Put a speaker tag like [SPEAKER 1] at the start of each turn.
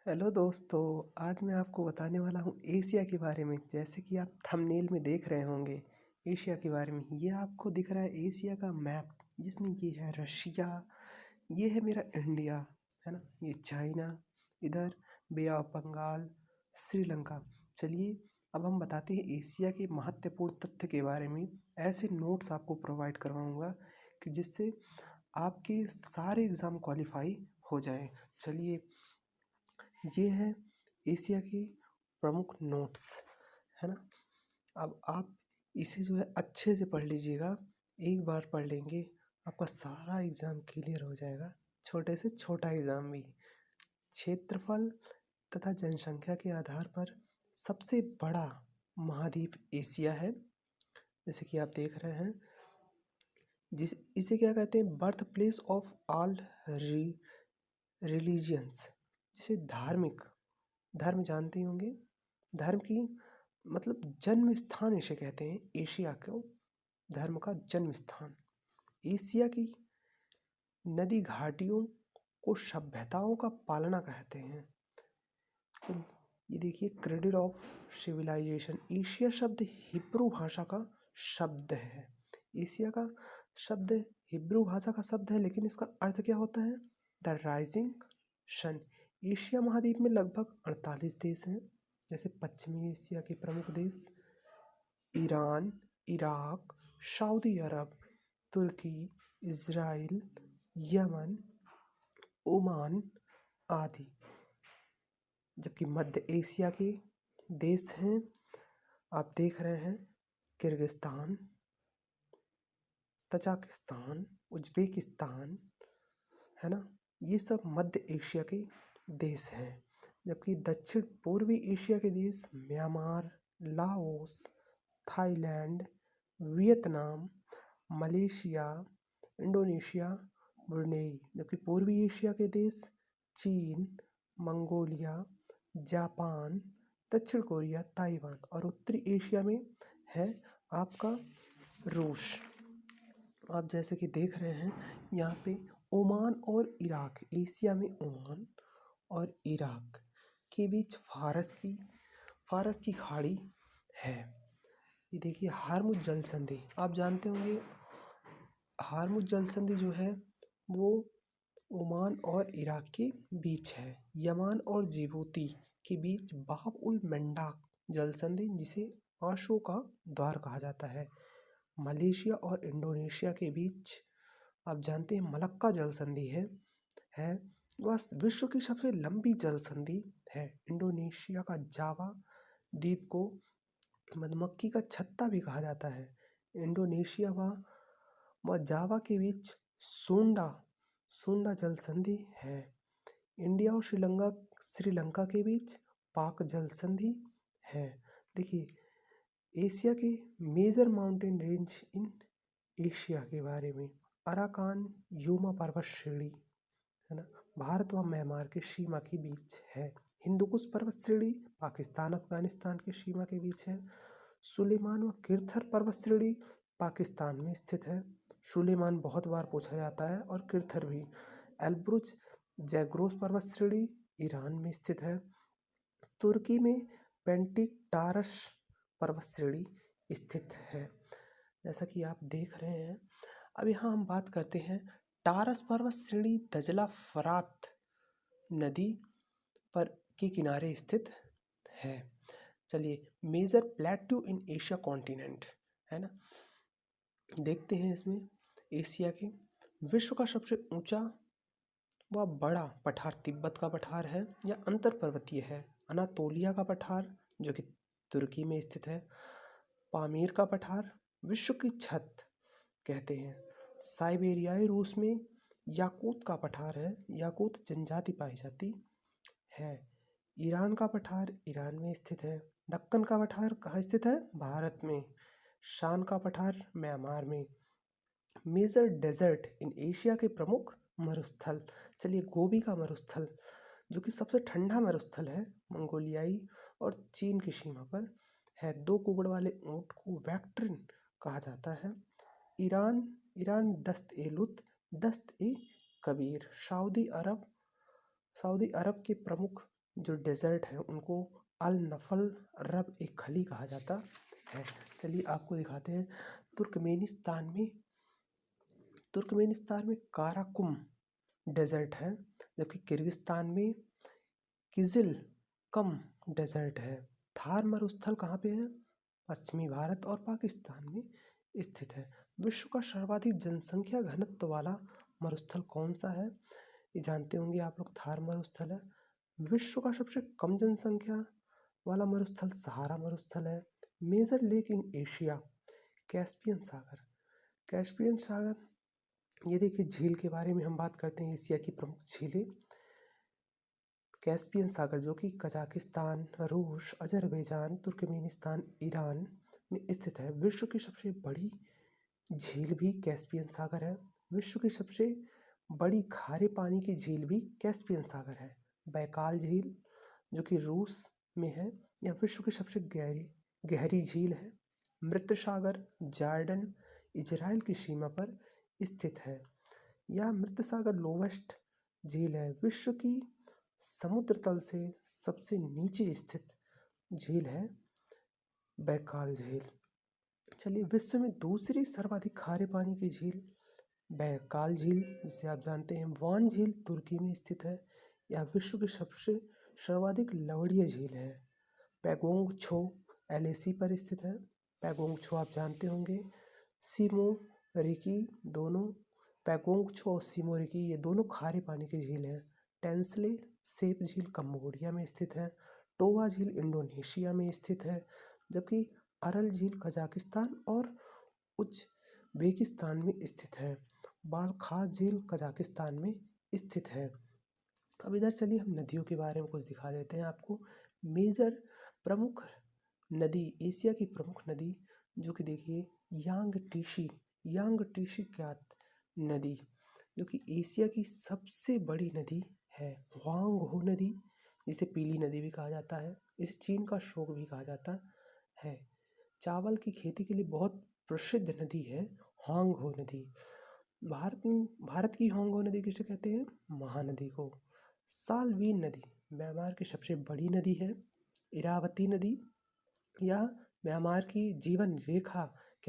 [SPEAKER 1] Hello दोस्तों। आज मैं आपको बताने वाला हूँ एशिया के बारे में। जैसे कि आप थंबनेल में देख रहे होंगे एशिया के बारे में। ये आपको दिख रहा है एशिया का मैप, जिसमें ये है रशिया, ये है मेरा इंडिया, है ना, ये चाइना, इधर बे ऑफ बंगाल, श्रीलंका। चलिए अब हम बताते हैं एशिया के महत्वपूर्ण तथ्य के बारे में। ऐसे नोट्स आपको प्रोवाइड करवाऊँगा कि जिससे आपके सारे एग्ज़ाम क्वालिफाई हो जाए। चलिए, ये है एशिया के प्रमुख नोट्स, है ना। अब आप इसे जो है अच्छे से पढ़ लीजिएगा। एक बार पढ़ लेंगे आपका सारा एग्ज़ाम क्लियर हो जाएगा, छोटे से छोटा एग्ज़ाम भी। क्षेत्रफल तथा जनसंख्या के आधार पर सबसे बड़ा महाद्वीप एशिया है, जैसे कि आप देख रहे हैं। जिस इसे क्या कहते हैं, birth place of all religions, जिसे धार्मिक धर्म जानते ही होंगे। धर्म की मतलब जन्म स्थान इसे कहते हैं, एशिया को धर्म का जन्म स्थान। एशिया की नदी घाटियों को सभ्यताओं का पालना कहते हैं। तो ये देखिए, क्रेडिट ऑफ सिविलाइजेशन। एशिया शब्द हिब्रू भाषा का शब्द है। एशिया का शब्द हिब्रू भाषा का शब्द है, लेकिन इसका अर्थ क्या होता है? The rising sun. एशिया महाद्वीप में लगभग 48 देश हैं। जैसे पश्चिमी एशिया के प्रमुख देश ईरान, इराक, सऊदी अरब, तुर्की, इज़राइल, यमन, ओमान आदि। जबकि मध्य एशिया के देश हैं, आप देख रहे हैं, किर्गिस्तान, तजाकिस्तान, उज्बेकिस्तान, है ना। ये सब मध्य एशिया के देश हैं। जबकि दक्षिण पूर्वी एशिया के देश Myanmar, Laos, Thailand, Vietnam, Malaysia, Indonesia, Brunei. जबकि पूर्वी एशिया के देश चीन, मंगोलिया, जापान, दक्षिण कोरिया, ताइवान। और उत्तरी एशिया में है आपका रूस। आप जैसे कि देख रहे हैं यहाँ पे ओमान और इराक, एशिया में ओमान और इराक के बीच फारस की खाड़ी है। ये देखिए, हार्मुज जल संधि, आप जानते होंगे। हार्मुज जल संधि जो है वो ओमान और इराक के बीच है। यमान और जिबूती के बीच बाब उल मंडाब जल संधि, जिसे आशो का द्वार कहा जाता है। मलेशिया और इंडोनेशिया के बीच आप जानते हैं मलक्का जल संधि है वह विश्व की सबसे लंबी जल संधि है। इंडोनेशिया का जावा द्वीप को मधुमक्खी का छत्ता भी कहा जाता है। इंडोनेशिया व जावा के बीच सुंडा जल संधि है। इंडिया और श्रीलंका के बीच पाक जल संधि है। देखिए, एशिया के major mountain range in Asia के बारे में। अराकान यूमा पर्वत श्रेणी, है ना, भारत व म्यांमार की सीमा के बीच है। हिंदुकुश पर्वत श्रेणी पाकिस्तान अफगानिस्तान की सीमा के बीच है। सुलेमान व किरथर पर्वत श्रेणी पाकिस्तान में स्थित है। सुलेमान बहुत बार पूछा जाता है, और किरथर भी। एल्ब्रुज जैग्रोस पर्वत श्रेणी ईरान में स्थित है। तुर्की में पेंटिक टारस पर्वत श्रेणी स्थित है, जैसा कि आप देख रहे हैं। अब यहाँ हम बात करते हैं टारस पर्वत श्रेणी दजला फरात नदी पर के किनारे स्थित है। चलिए, major plateau in Asia continent, है ना, देखते हैं इसमें। एशिया के विश्व का सबसे ऊंचा व बड़ा पठार तिब्बत का पठार है या अंतर पर्वतीय है। अनातोलिया का पठार जो कि तुर्की में स्थित है। पामीर का पठार विश्व की छत कहते हैं। साइबेरियाई रूस में याकूत का पठार है, याकूत जनजाति पाई जाती है। ईरान का पठार ईरान में स्थित है। दक्कन का पठार कहाँ स्थित है? भारत में। शान का पठार म्यांमार में। मेजर डेजर्ट इन एशिया के प्रमुख मरुस्थल। चलिए, गोबी का मरुस्थल जो कि सबसे ठंडा मरुस्थल है, मंगोलियाई और चीन की सीमा पर है। 2 कुबड़ वाले ऊंट को वैक्ट्रिन कहा जाता है। ईरान दस्त ए लुत, दस्त ए कबीर। सऊदी अरब के प्रमुख जो डेजर्ट है उनको अल नफल रब ए खली कहा जाता है। चलिए आपको दिखाते हैं तुर्कमेनिस्तान में काराकुम डेजर्ट है, जबकि किर्गिस्तान में किजिल कम डेजर्ट है। थार मरुस्थल कहाँ पे है? पश्चिमी भारत और पाकिस्तान में स्थित है। विश्व का सर्वाधिक जनसंख्या घनत्व वाला मरुस्थल कौन सा है? ये जानते होंगे आप लोग, थार मरुस्थल है। विश्व का सबसे कम जनसंख्या वाला मरुस्थल सहारा मरुस्थल है। Major lake in Asia, Caspian सागर। कैस्पियन सागर, ये देखिए झील के बारे में हम बात करते हैं, एशिया की प्रमुख झीलें। कैस्पियन सागर जो कि कजाकिस्तान, रूस, अजरबैजान, तुर्कमेनिस्तान, ईरान में स्थित है। विश्व की सबसे बड़ी झील भी कैस्पियन सागर है। विश्व की सबसे बड़ी खारे पानी की झील भी कैस्पियन सागर है। बैकाल झील जो कि रूस में है, यह विश्व की सबसे गहरी झील है। मृत सागर जॉर्डन, इजराइल की सीमा पर स्थित है। यह मृत सागर लोवेस्ट झील है। विश्व की समुद्र तल से सबसे नीचे स्थित झील है बैकाल झील। चलिए, विश्व में दूसरी सर्वाधिक खारे पानी की झील बैकाल झील, जिसे आप जानते हैं वान झील, तुर्की में स्थित है। यह विश्व की सबसे सर्वाधिक लवणीय झील है। पैगोंग छो एलएसी पर स्थित है। पैगोंग छो आप जानते होंगे। सीमो रिकी, दोनों पैगोंग छो और सीमो रिकी ये दोनों खारे पानी की झील हैं। टेंसले सेप झील कंबोडिया में स्थित है। टोवा झील इंडोनेशिया में स्थित है, जबकि अरल झील कजाकिस्तान और उज्बेकिस्तान में स्थित है। बालखास झील कजाकिस्तान में स्थित है। अब इधर चलिए हम नदियों के बारे में कुछ दिखा देते हैं आपको। मेजर प्रमुख नदी, एशिया की प्रमुख नदी जो कि देखिए यांग टीसी क्यात नदी, जो कि एशिया की सबसे बड़ी नदी है। हुआंग हो नदी, जिसे पीली नदी भी कहा जाता है, इसे चीन का शोक भी कहा जाता है। चावल की खेती के लिए बहुत प्रसिद्ध नदी है होंगहो नदी। भारत की होंगहो नदी किसे कहते हैं? महानदी को। सालवीन नदी म्यांमार की सबसे बड़ी नदी है। इरावती नदी, यह म्यांमार की जीवन रेखा